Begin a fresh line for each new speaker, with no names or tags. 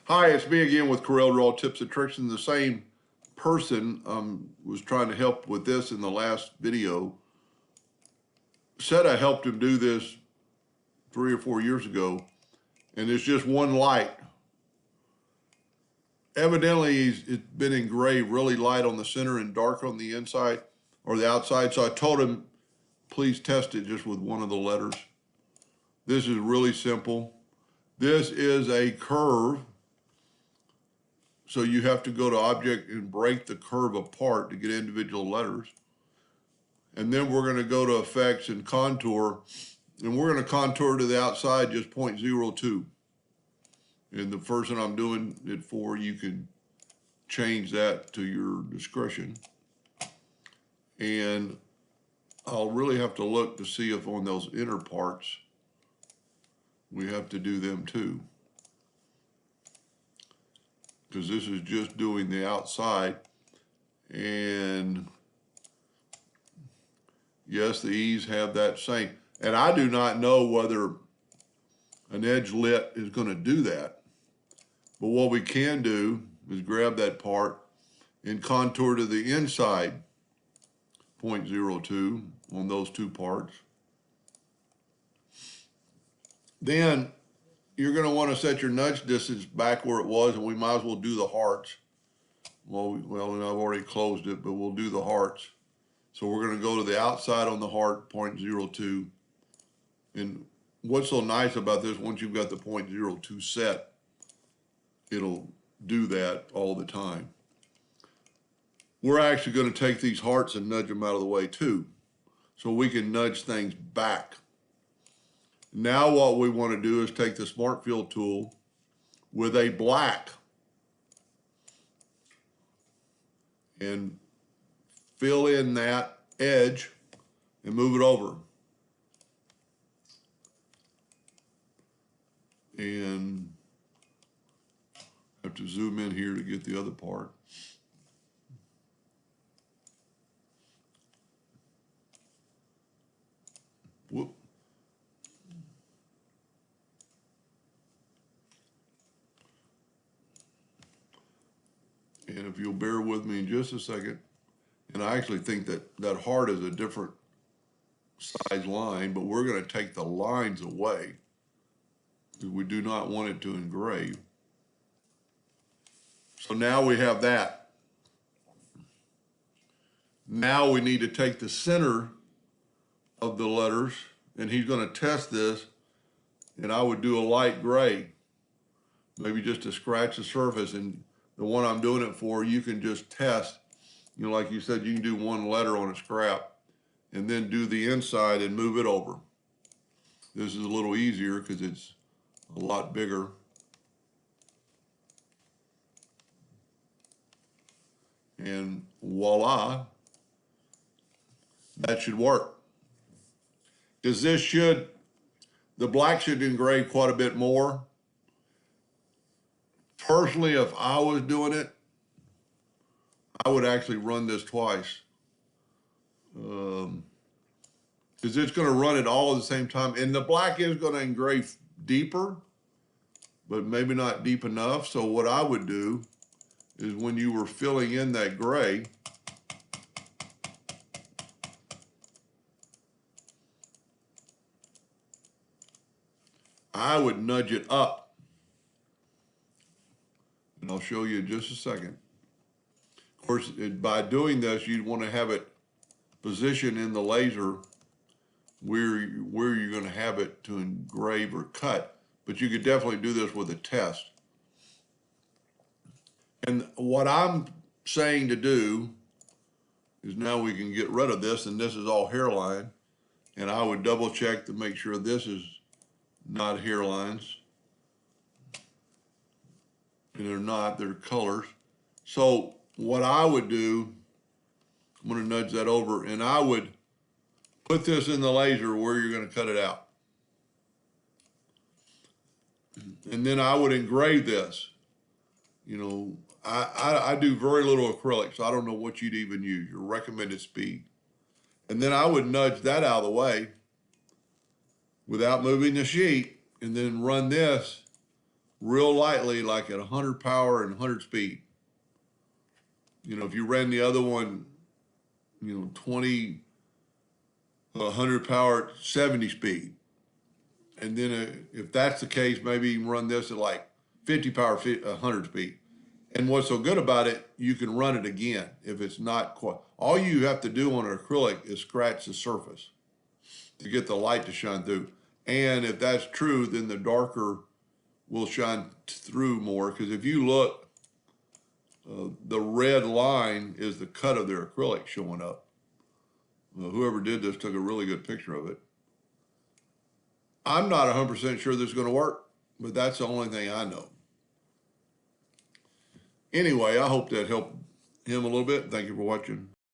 Hi, it's me again with Corel Raw Tips and Tricks, and the same person was trying to help with this in the last video. Said I helped him do this 3 or 4 years ago, and it's just one light. Evidently, it's been engraved really light on the center and dark on the inside or the outside, so I told him, please test it just with one of the letters. This is really simple. This is a curve. So you have to go to object and break the curve apart to get individual letters. And then we're going to go to effects and contour, and we're going to contour to the outside just 0.02. And the person I'm doing it for, you can change that to your discretion. And I'll really have to look to see if on those inner parts, we have to do them too. Because this is just doing the outside, and yes, the E's have that same. And I do not know whether an edge lit is going to do that, but what we can do is grab that part and contour to the inside 0.02 on those two parts. Then you're going to want to set your nudge distance back where it was, and we might as well do the hearts. Well, and I've already closed it, but we'll do the hearts. So we're going to go to the outside on the heart, 0.02. And what's so nice about this, once you've got the 0.02 set, it'll do that all the time. We're actually going to take these hearts and nudge them out of the way too, so we can nudge things back. Now what we want to do is take the Smart Fill tool with a black and fill in that edge and move it over. And I have to zoom in here to get the other part. Whoop. And if you'll bear with me in just a second, and I actually think that that heart is a different size line, but we're going to take the lines away because we do not want it to engrave. So now we have that. Now we need to take the center of the letters, and he's going to test this, and I would do a light gray, maybe just to scratch the surface. And the one I'm doing it for, you can just test, like you said, you can do one letter on a scrap and then do the inside and move it over. This is a little easier because it's a lot bigger. And voila, that should work. Because the black should engrave quite a bit more. Personally, if I was doing it, I would actually run this twice. Because it's going to run it all at the same time. And the black is going to engrave deeper, but maybe not deep enough. So what I would do is when you were filling in that gray, I would nudge it up. And I'll show you in just a second. Of course, by doing this, you'd want to have it positioned in the laser where you're going to have it to engrave or cut. But you could definitely do this with a test. And what I'm saying to do is now we can get rid of this, and this is all hairline. And I would double check to make sure this is not hairlines. And they're not, they're colors. So what I would do, I'm going to nudge that over, and I would put this in the laser where you're going to cut it out. And then I would engrave this. I do very little acrylic, so I don't know what you'd even use, your recommended speed. And then I would nudge that out of the way without moving the sheet, and then run this real lightly, like at 100 power and 100 speed. You know, if you ran the other one, 20, 100 power, 70 speed. And then if that's the case, maybe you can run this at like 50 power, 100 speed. And what's so good about it, you can run it again if it's not quite. All you have to do on an acrylic is scratch the surface to get the light to shine through. And if that's true, then the darker will shine through more. Because if you look, the red line is the cut of their acrylic showing up. Whoever did this took a really good picture of it. I'm not 100% sure this is going to work, but that's the only thing I know. Anyway, I hope that helped him a little bit. Thank you for watching.